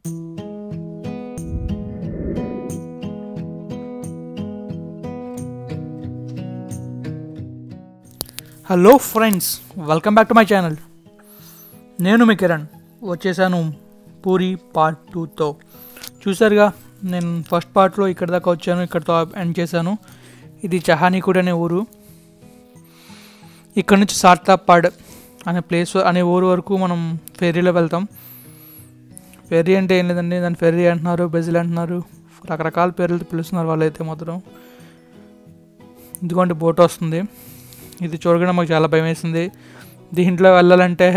Hello friends, welcome back to my channel. నేను మీ కిరణ్ వచ్చేసాను puri part 2తో. చూసారుగా, నేను ఫస్ట్ పార్ట్లో ఇక్కడ దాకా వచ్చాను, ఇక్కడితో ఎండ్ చేశాను. ఇది చహానీకుడ్ అనే ఊరు. ఇక్కడ నుంచి సార్తాపాడ్ అనే ప్లేస్ అనే ఊరు వరకు మనం ఫెర్రీలో వెళ్తాం. ఫెర్రీ అంటే ఏం లేదండి, దాన్ని ఫెర్రీ అంటున్నారు, బెజిల్ అంటున్నారు, రకరకాల పేర్లతో పిలుస్తున్నారు వాళ్ళైతే మాత్రం. ఇదిగోండి బోట్ వస్తుంది. ఇది చూడగానే మాకు చాలా భయం వేసింది. దీంట్లో వెళ్ళాలంటే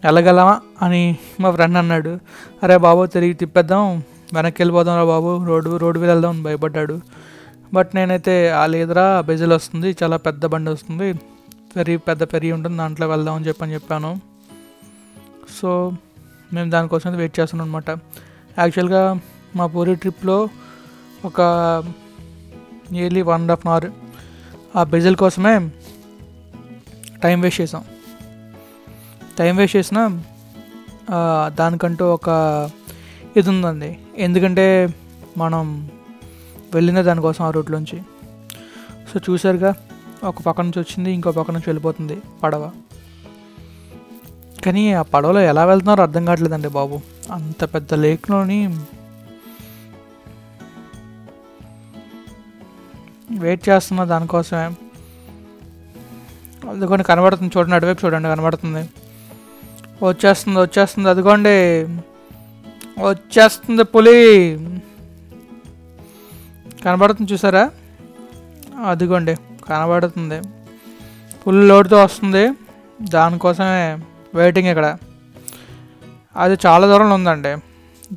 వెళ్ళగలమా అని మా ఫ్రెండ్ అన్నాడు. అరే బాబు, తిరిగి తిప్పేద్దాం, వెనక్కి వెళ్ళిపోదాం రా బాబు, రోడ్డు మీద వెళ్దాం అని భయపడ్డాడు. బట్ నేనైతే లేదురా, బెజిల్ వస్తుంది, చాలా పెద్ద బండి వస్తుంది, పెద్ద ఫెర్రీ ఉంటుంది, దాంట్లో వెళ్దాం అని చెప్పాను. సో మేము దానికోసం వెయిట్ చేస్తున్నాం అనమాట. యాక్చువల్గా మా పూరి ట్రిప్లో ఒక నియర్లీ 1.5 hour ఆ బెజిల్ కోసమే టైం వేస్ట్ చేసిన దానికంటూ ఒక ఇది ఉందండి. ఎందుకంటే మనం వెళ్ళిన దానికోసం ఆ రూట్లోంచి. సో చూసారుగా, ఒక పక్క నుంచి వచ్చింది, ఇంకో పక్క నుంచి వెళ్ళిపోతుంది పడవ. కానీ ఆ పడవలో ఎలా వెళ్తున్నారో అర్థం కావట్లేదండి బాబు. అంత పెద్ద లేక్లోని వెయిట్ చేస్తున్నా దానికోసమే. అదిగోండి కనబడుతుంది, చూడండి, అటువైపు చూడండి, కనబడుతుంది. వచ్చేస్తుంది, అదిగోండి వచ్చేస్తుంది పులి, కనబడుతుంది చూసారా, అదిగోండి కనబడుతుంది. ఫుల్ లోడ్తో వస్తుంది, దానికోసమే వెయిటింగ్ ఇక్కడ. అది చాలా దూరంలో ఉందండి,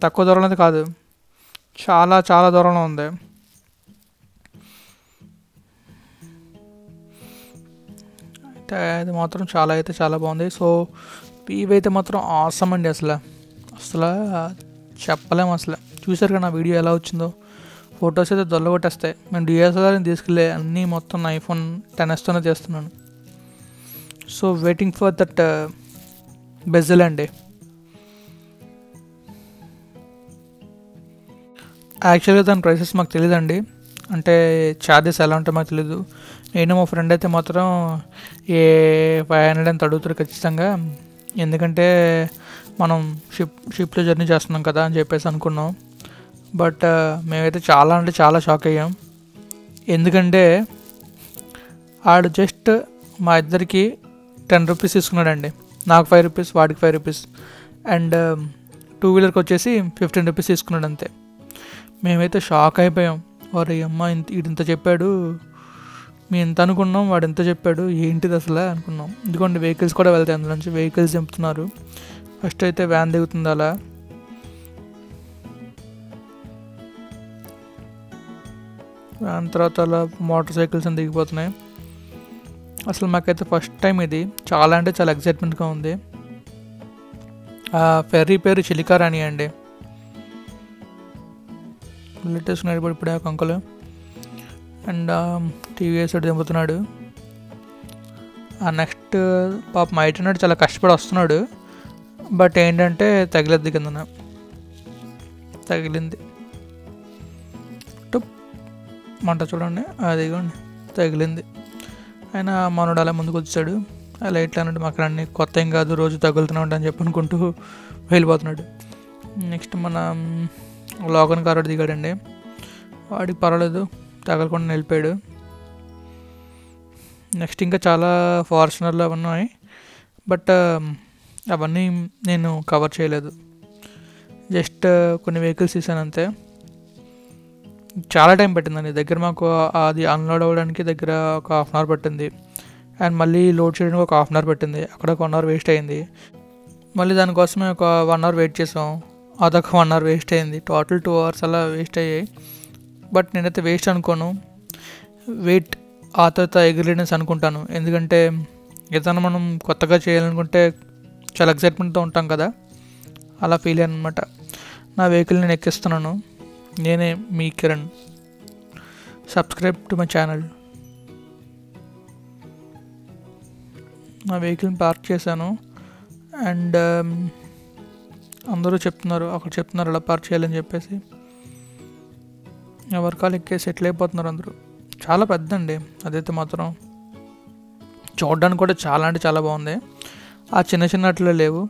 తక్కువ దూరంలో అయితే కాదు, చాలా దూరంలో ఉంది. అది మాత్రం చాలా బాగుంది. సో వ్యూ అయితే మాత్రం ఆసమ్ అండి. అసలు చెప్పలేము. అసలు చూసారు కదా నా వీడియో ఎలా వచ్చిందో. ఫొటోస్ అయితే దొల్లగొట్టేస్తాయి. నేను డిఎస్ఎల్ఆర్ని తీసుకెళ్ళే అన్నీ మొత్తం నా iPhone XSతోనే చేస్తున్నాను. సో వెయిటింగ్ ఫర్ దట్ బెజిల్ అండి. యాక్చువల్గా దాని ప్రైసెస్ మాకు తెలియదండి, అంటే ఛార్జెస్ ఎలా ఉంటాయో మాకు తెలీదు. నేను మా ఫ్రెండ్ అయితే మాత్రం 500 అని అడుగుతారు ఖచ్చితంగా. ఎందుకంటే మనం షిప్లో జర్నీ చేస్తున్నాం కదా అని చెప్పేసి అనుకున్నాం. బట్ మేమైతే చాలా షాక్ అయ్యాం. ఎందుకంటే ఆడు జస్ట్ మా ఇద్దరికి 10 రూపీస్ తీసుకున్నాడండి. నాకు 5 రూపీస్, వాడికి 5 రూపీస్, అండ్ 2-వీలర్కి వచ్చేసి 15 రూపీస్ తీసుకున్నాడు అంతే. మేమైతే షాక్ అయిపోయాం. వారు అమ్మ ఇంత చెప్పాడు, మేము ఎంత అనుకున్నాం, వాడు ఎంత చెప్పాడు, ఏంటిది అసలు అనుకున్నాం. ఎందుకంటే వెహికల్స్ కూడా వెళ్తాయి, అందులో నుంచి వెహికల్స్ దింపుతున్నారు. ఫస్ట్ అయితే వ్యాన్ దిగుతుంది, అలా వ్యాన్ తర్వాత అలా మోటార్ సైకిల్స్ అని దిగిపోతున్నాయి. అసలు మాకైతే ఫస్ట్ టైం ఇది చాలా ఎక్సైట్మెంట్గా ఉంది. ఆ ఫెర్రీ పేరు చిలికారాణి అండి. లేటెస్ట్ నడిపడి ఇప్పుడే ఒక అంకుల్, అండ్ టీవీఎస్ దింపుతున్నాడు. ఆ నెక్స్ట్ పాప మైట్ అన్నాడు, చాలా కష్టపడి వస్తున్నాడు. బట్ ఏంటంటే తగిలిద్ది, కిందన తగిలింది, మంట చూడండి, అదిగోండి తగిలింది. ఆయన మనోడు అలా ముందుకు వచ్చాడు. అలా ఎట్లా అన్నాడు, మాకు అన్నీ కొత్త ఏం కాదు, రోజు తగులుతున్నాడు అని చెప్పి అనుకుంటూ వెళ్ళిపోతున్నాడు. నెక్స్ట్ మన లోకన్ కారు దిగాడండి. వాడికి పర్వాలేదు, తగలకుండా వెళ్ళిపోయాడు. నెక్స్ట్ ఇంకా చాలా ఫార్చునర్లు అవన్నీ ఉన్నాయి, బట్ అవన్నీ నేను కవర్ చేయలేదు. జస్ట్ కొన్ని వెహికల్స్ తీసాను అంతే. చాలా టైం పట్టిందండి. దగ్గర మాకు అది అన్లోడ్ అవ్వడానికి దగ్గర ఒక 1/2 hour పట్టింది, అండ్ మళ్ళీ లోడ్ చేయడానికి ఒక 1/2 hour పట్టింది. అక్కడ ఒక 1 hour వేస్ట్ అయింది. మళ్ళీ దానికోసమే ఒక 1 hour వెయిట్ చేసాం, అదొక 1 hour వేస్ట్ అయింది. టోటల్ 2 hours అలా వేస్ట్ అయ్యాయి. బట్ నేనైతే వేస్ట్ అనుకోను, వెయిట్ ఆ తర్వాత ఎగిరినెస్ అనుకుంటాను. ఎందుకంటే ఏదైనా మనం కొత్తగా చేయాలనుకుంటే చాలా ఎక్సైట్మెంట్తో ఉంటాం కదా, అలా ఫీల్ అయ్యాను అనమాట. నా వెహికల్ నేను ఎక్కిస్తున్నాను. నేనే మీ Kiran. Subscribe to my channel. నా వెహికల్ని పార్క్ చేశాను, అండ్ అందరూ చెప్తున్నారు, అక్కడ చెప్తున్నారు అలా పార్క్ చేయాలని చెప్పేసి. వర్కాలు ఎక్కేసి సెటిల్ అయిపోతున్నారు అందరూ. చాలా పెద్ద అండి అదైతే మాత్రం. చూడడానికి కూడా చాలా అంటే చాలా బాగుంది. ఆ చిన్న చిన్న అట్లా లేవు.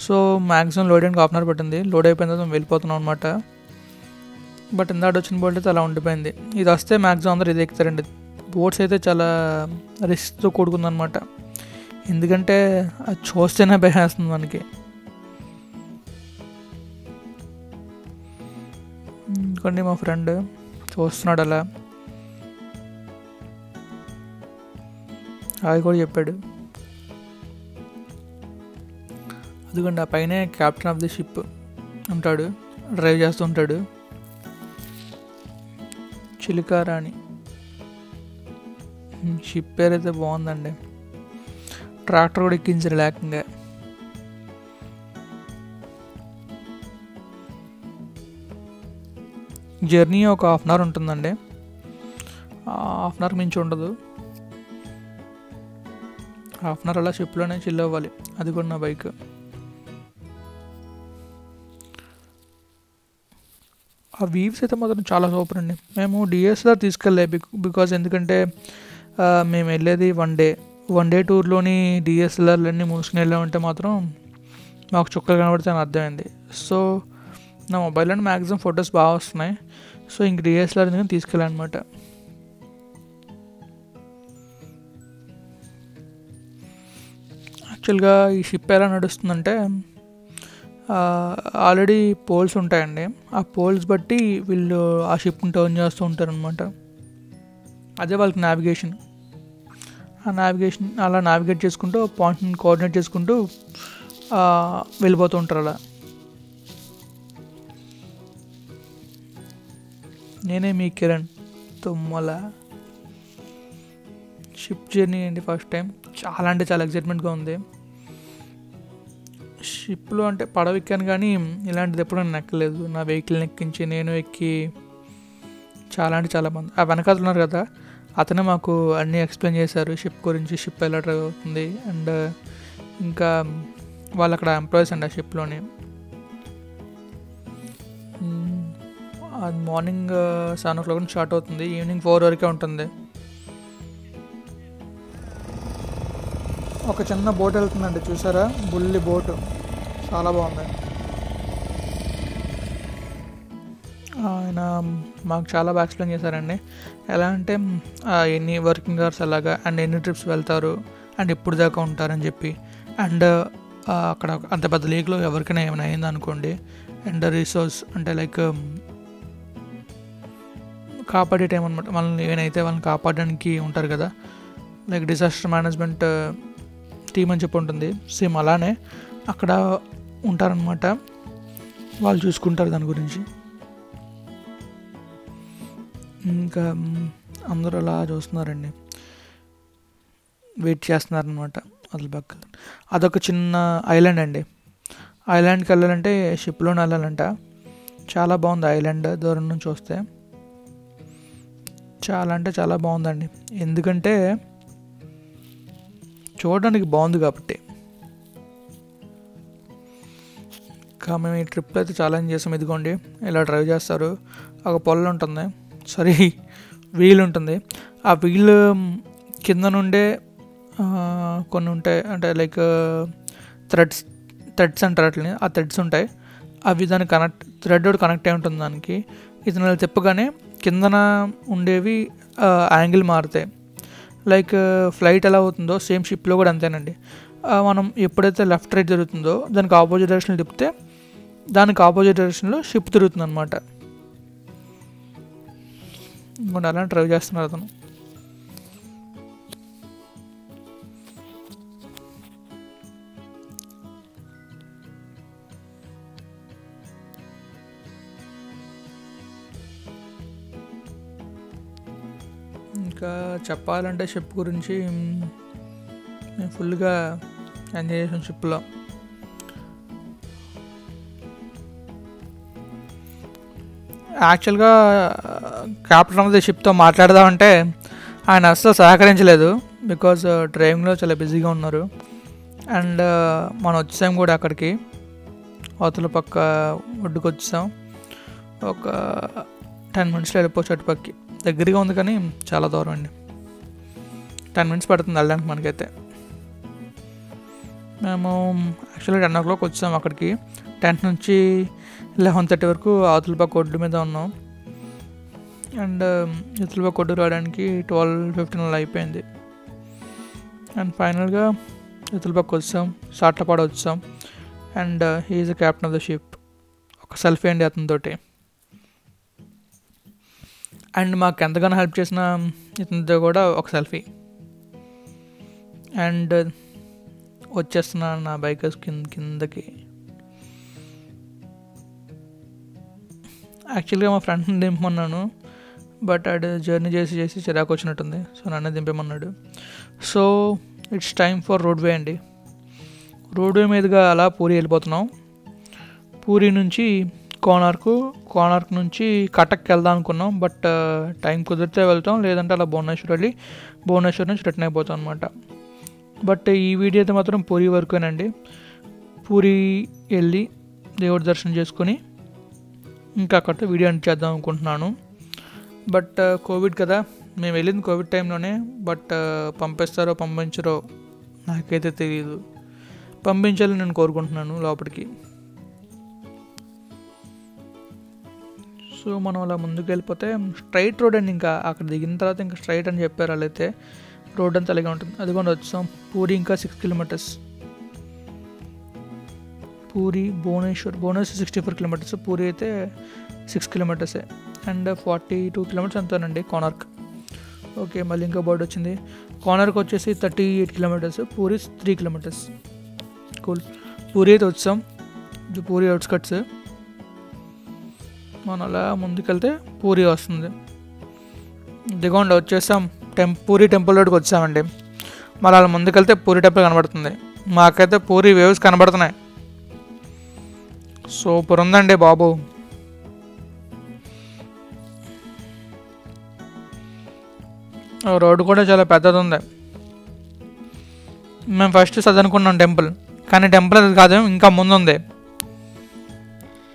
సో మ్యాక్సిమం లోడ్ అయ్యడానికి హాఫ్ అన్ అవర్ పట్టింది. లోడ్ అయిపోయిన తర్వాత వెళ్ళిపోతున్నాం అనమాట. బట్ ఇందాక వచ్చిన బోట్ అయితే అలా ఉండిపోయింది. ఇది వస్తే మ్యాక్సిమం అందరూ ఇది ఎక్కుతారండి. బోట్స్ అయితే చాలా రిస్క్తో కూడుకుందనమాట. ఎందుకంటే అది చూస్తేనే భయం వేస్తుంది మనకి. ఇంకోండి మా ఫ్రెండ్ చూస్తున్నాడు అలా, అది కూడా చెప్పాడు. అదిగోండి ఆ పైనే క్యాప్టెన్ ఆఫ్ ది షిప్ ఉంటాడు, డ్రైవ్ చేస్తూ ఉంటాడు. చిలుక రాణి షిప్ పేరు అయితే బాగుందండి. ట్రాక్టర్ కూడా ఎక్కించారు లేకంగా. జర్నీ ఒక హాఫ్ అన్ అవర్ ఉంటుందండి. హాఫ్ అన్ అవర్ మించి ఉండదు. హాఫ్ అన్ అవర్ అలా షిప్లోనే చిల్ అవ్వాలి. అది కూడా నా బైక్. ఆ వీవ్స్ అయితే మాత్రం చాలా సూపర్ అండి. మేము డిఎస్ఎల్ఆర్ తీసుకెళ్ళే బికాజ్ ఎందుకంటే మేము వెళ్ళేది వన్ డే టూర్లోని డిఎస్ఎల్ఆర్లన్నీ మూసుకుని వెళ్ళామంటే మాత్రం మాకు చుక్కలు కనబడితే అని అర్థమైంది. సో నా మొబైల్లో మ్యాక్సిమం ఫొటోస్ బాగా వస్తున్నాయి. సో ఇంక డిఎస్ఎల్ఆర్ ఎందుకని తీసుకెళ్ళాను అనమాట. యాక్చువల్గా ఈ షిప్ ఎలా నడుస్తుందంటే ఆల్రెడీ పోల్స్ ఉంటాయండి. ఆ పోల్స్ బట్టి వీళ్ళు ఆ షిప్ని టర్న్ చేస్తూ ఉంటారనమాట. అదే వాళ్ళకి నావిగేషన్. ఆ నావిగేషన్ అలా నావిగేట్ చేసుకుంటూ పాయింట్ని కోఆర్డినేట్ చేసుకుంటూ వెళ్ళిపోతూ ఉంటారు అలా. నేనే మీ కిరణ్ తుమ్మల. షిప్ జర్నీ అండి ఫస్ట్ టైం. చాలా అంటే చాలా ఎక్సైట్మెంట్గా ఉంది. షిప్లో అంటే పడవ ఎక్కాను కానీ ఇలాంటిది ఎప్పుడూ నేను ఎక్కలేదు. నా వెహికల్ని ఎక్కించి నేను ఎక్కి చాలా అంటే చాలా బాగుంది. ఆ వెనకాల ఉన్నారు కదా, అతనే మాకు అన్నీ ఎక్స్ప్లెయిన్ చేశారు షిప్ గురించి, షిప్ ఎలా డ్రైవ్ అవుతుంది. అండ్ ఇంకా వాళ్ళు అక్కడ ఎంప్లాయీస్ అండి ఆ షిప్లోని. అది మార్నింగ్ 7 o'clock నుంచి స్టార్ట్ అవుతుంది, ఈవినింగ్ 4 వరకే ఉంటుంది. ఒక చిన్న బోట్ వెళ్తుందండి, చూసారా? బుల్లి బోటు, చాలా బాగుంది. ఆయన మాకు చాలా బాగా ఎక్స్ప్లెయిన్ చేశారండి. ఎలా అంటే ఎన్ని వర్కింగ్ అవర్స్ అలాగా, అండ్ ఎన్ని ట్రిప్స్ వెళ్తారు, అండ్ ఎప్పుడు దాకా ఉంటారని చెప్పి. అండ్ అక్కడ అంత పెద్ద లేక్లో ఎవరికైనా ఏమైనా అయింది అనుకోండి, అండ్ రిసోర్స్ అంటే లైక్ కాపాడే టైం అనమాట. వాళ్ళని ఏమైనా వాళ్ళని కాపాడడానికి ఉంటారు కదా, లైక్ డిజాస్టర్ మేనేజ్మెంట్ టీమ్ అని చెప్పి ఉంటుంది. సేమ్ అలానే అక్కడ ఉంటారనమాట, వాళ్ళు చూసుకుంటారు దాని గురించి. ఇంకా అందరూ అలా చూస్తున్నారండి, వెయిట్ చేస్తున్నారనమాట. అసలు పక్కన అదొక చిన్న ఐలాండ్ అండి. ఐలాండ్కి వెళ్ళాలంటే షిప్లోనే వెళ్ళాలంట. చాలా బాగుంది ఐలాండ్, దూరం నుంచి చూస్తే చాలా అంటే చాలా బాగుందండి. ఎందుకంటే చూడడానికి బాగుంది కాబట్టి. ఇంకా మేము ఈ ట్రిప్లో అయితే చాలా ఎంజాయ్ చేసాం. ఇదిగోండి ఇలా డ్రైవ్ చేస్తారు. ఒక పొలం ఉంటుంది, సారీ వీల్ ఉంటుంది. ఆ వీల్ కింద నుండే కొన్ని ఉంటాయి, అంటే లైక్ థ్రెడ్స్ అంటారు అట్లని. ఆ థ్రెడ్స్ ఉంటాయి, అవి దానికి థ్రెడ్ ఒకటి కనెక్ట్ అయి ఉంటుంది దానికి. ఇది నెల తిప్పగానే కిందన ఉండేవి యాంగిల్ మారుతాయి. లైక్ ఫ్లైట్ ఎలా అవుతుందో సేమ్ షిప్లో కూడా అంతేనండి. మనం ఎప్పుడైతే లెఫ్ట్ రైట్ జరుగుతుందో దానికి ఆపోజిట్ డైరెక్షన్లో తిప్పితే దానికి ఆపోజిట్ డైరెక్షన్లో షిప్ తిరుగుతుంది అనమాట. ఇంకోటి అలా డ్రైవ్ చేస్తున్నారు అతను. ఇంకా చెప్పాలంటే షిప్ గురించి నేను ఫుల్గా ఎంజాయ్ చేసాను షిప్లో. యాక్చువల్గా క్యాప్టెన్ ఆఫ్ ది షిప్తో మాట్లాడదామంటే ఆయన అస్సలు సహకరించలేదు, బికాజ్ డ్రైవింగ్లో చాలా బిజీగా ఉన్నారు. అండ్ మనం వచ్చేసాం కూడా అక్కడికి. అవతల పక్క ఒడ్డుకు వచ్చాం. ఒక 10 మినిట్స్లో వెళ్ళిపోవచ్చు. అటుపక్కకి దగ్గరగా ఉంది కానీ చాలా దూరం అండి. 10 మినిట్స్ పడుతుంది వెళ్ళడానికి మనకైతే. మేము యాక్చువల్లీ 10 o'clock వచ్చాం అక్కడికి. 10 నుంచి 11:30 వరకు అవతల పక్క ఒడ్డు మీద ఉన్నాం. అండ్ ఇతల పక్క ఒడ్డు రావడానికి 12:15 అలా అయిపోయింది. అండ్ ఫైనల్గా ఇతల పక్క వచ్చాం, సాట్లపాడ వచ్చాం. And he is the captain of the ship. ఒక సెల్ఫీ అండి అతనితోటి. అండ్ మాకు ఎంతగానో హెల్ప్ చేసిన ఇతనితో కూడా ఒక సెల్ఫీ. అండ్ వచ్చేస్తున్నాను నా బైక్ కిందకి. యాక్చువల్గా మా ఫ్రెండ్ని దింపమన్నాను, బట్ ఆడు జర్నీ చేసి చిరాకు వచ్చినట్టుంది. సో నన్ను దింపమన్నాడు. So it's time for roadway అండి. రోడ్వే మీదుగా అలా పూరి వెళ్ళిపోతున్నాం. పూరి నుంచి కోనార్క్ నుంచి కటక్కి వెళ్దాం అనుకున్నాం. బట్ టైం కుదిరితే వెళ్తాం, లేదంటే అలా భువనేశ్వర్ నుంచి రిటర్న్ అయిపోతాం అనమాట. బట్ ఈ వీడియో అయితే మాత్రం పూరి వరకేనండి. పూరి వెళ్ళి దేవుడి దర్శనం చేసుకొని ఇంకా అక్కడితో వీడియో ఎండ్ చేద్దాం అనుకుంటున్నాను. బట్ కోవిడ్ కదా, మేము వెళ్ళింది కోవిడ్ టైంలోనే. బట్ పంపిస్తారో పంపించరో నాకైతే తెలియదు. పంపించాలని నేను కోరుకుంటున్నాను లోపలికి. సో మనం అలా ముందుకు వెళ్ళిపోతే స్ట్రైట్ రోడ్ అండి. ఇంకా అక్కడ దిగిన తర్వాత ఇంకా స్ట్రైట్ అని చెప్పారు వాళ్ళైతే. రోడ్ అంతా అలాగే ఉంటుంది. అదిగోండి వచ్చాం. పూరి ఇంకా 6 kilometers. పూరి భువనేశ్వర్ 64 kilometers. పూరి అయితే 6 kilometers. అండ్ 42 kilometers అంతేనండి కోనార్క్. ఓకే, మళ్ళీ ఇంకా బోర్డు వచ్చింది. కోనార్క్ వచ్చేసి 38 kilometers. Puri 3 kilometers. Cool. Puri అయితే వచ్చాం. ఇది పూరి అవుట్స్కట్స్. మనం అలా ముందుకెళ్తే పూరి వస్తుంది. దిగోండి వచ్చేసాం. పూరి టెంపుల్ రోడ్కి వచ్చామండి. మళ్ళీ అలా ముందుకెళ్తే పూరి టెంపుల్ కనబడుతుంది. మాకైతే పూరి వేవ్స్ కనబడుతున్నాయి. సూపర్ ఉందండి బాబు. రోడ్డు కూడా చాలా పెద్దది ఉంది. మేము ఫస్ట్ చదువుకున్నాం టెంపుల్, కానీ టెంపుల్ అది కాదు, ఇంకా ముందుంది.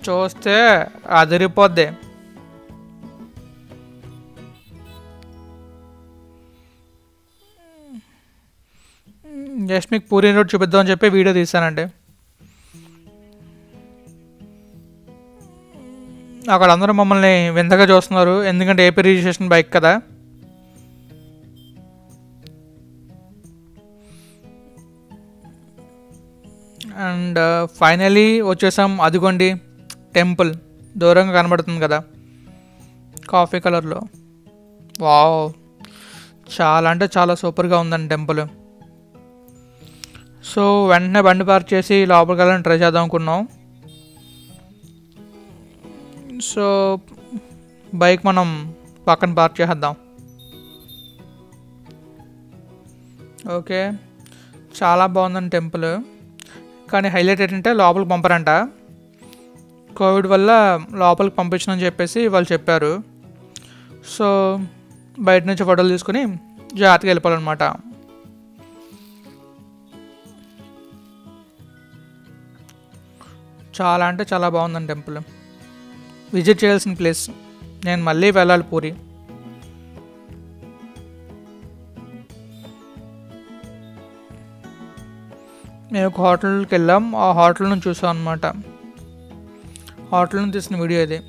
చూస్తే అదిరిపోద్ది. జస్ట్ మీకు పూరి రోడ్ చూపిద్దామని చెప్పి వీడియో తీసానండి. అక్కడ అందరూ మమ్మల్ని వింతగా చూస్తున్నారు, ఎందుకంటే ఏపీ రిజిస్ట్రేషన్ బైక్ కదా. అండ్ ఫైనలీ వచ్చేసాం. అదిగోండి టెంపుల్ దూరంగా కనబడుతుంది కదా, కాఫీ కలర్లో. వావ్, చాలా అంటే చాలా సూపర్గా ఉందండి టెంపుల్. సో వెంటనే బండి పార్క్ చేసి లోపలికి వెళ్ళాలని ట్రై చేద్దాం అనుకున్నాం. సో బైక్ మనం పక్కన పార్క్ చేసేద్దాం. ఓకే, చాలా బాగుందండి టెంపుల్. కానీ హైలైట్ ఏంటంటే లోపలికి పంపరంట. కోవిడ్ వల్ల లోపలికి పంపించనని చెప్పేసి వాళ్ళు చెప్పారు. సో బయట నుంచి ఫోటోలు తీసుకుని జాగ్రత్తగా వెళ్ళిపోవాలన్నమాట. చాలా అంటే చాలా బాగుందండి టెంపుల్. విజిట్ చేయాల్సిన ప్లేస్. నేను మళ్ళీ వెళ్ళాలి పూరి. మేము ఒక హోటల్కి వెళ్ళాం. ఆ హోటల్ నుంచి చూసాం అనమాట. హోటల్ నుంచి తీసిన వీడియో ఇది.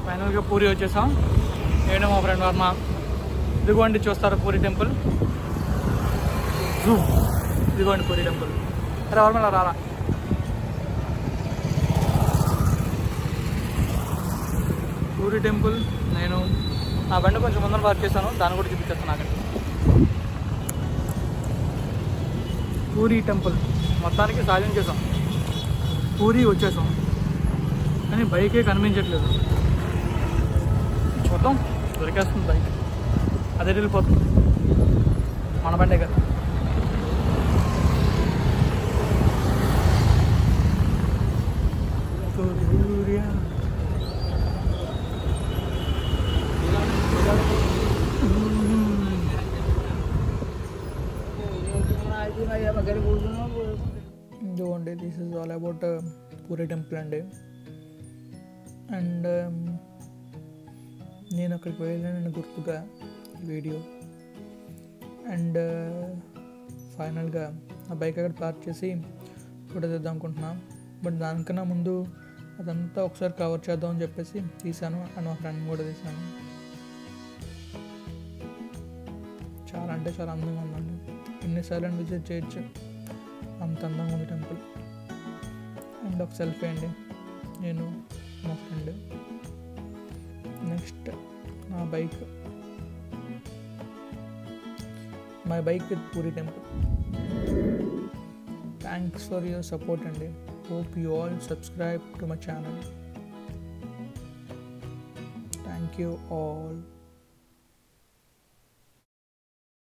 ఫైనల్గా పూరి వచ్చేసాం. నేను మా ఫ్రెండ్ వర్మ. ఇదిగోండి చూస్తారు పూరి టెంపుల్. ఇదిగోండి పూరి టెంపుల్. వర్మ రారా. పూరి టెంపుల్. నేను ఆ బండి కొంచెం ముందర పార్క్ చేశాను, దాన్ని కూడా చూపించేస్తాను నాకండి. పూరి టెంపుల్ మొత్తానికి సాధించేసాం. పూరి వచ్చేసాం, కానీ బైకే కనిపించట్లేదు. చూద్దాం, దొరికేస్తుంది బైక్. అదే వెళ్ళిపోతుంది, మన బండే కదా. ఇదిగోండి, this is all about puri temple అండి. అండ్ నేను అక్కడికి వెళ్ళానని గుర్తుగా ఈ వీడియో. అండ్ ఫైనల్గా ఆ బైక్ అక్కడ పార్క్ చేసి ఫోటో తీద్దాం అనుకుంటున్నాను. బట్ దానికన్నా ముందు అదంతా ఒకసారి కవర్ చేద్దాం అని చెప్పేసి తీసాను. అండ్ మా ఫ్రెండ్ కూడా తీసాను. చాలా అంటే చాలా అందంగా ఉందండి. ఎన్నిసార్లు విజిట్ చేయొచ్చు, అంత అందంగా ఉంది టెంపుల్. అండ్ ఒక సెల్ఫీ అండి, నేను మా ఫ్రెండ్. నెక్స్ట్ నా bike, my bike with puri temple. Thanks for your support అండి. Hope you all subscribe to my channel. Thank you all.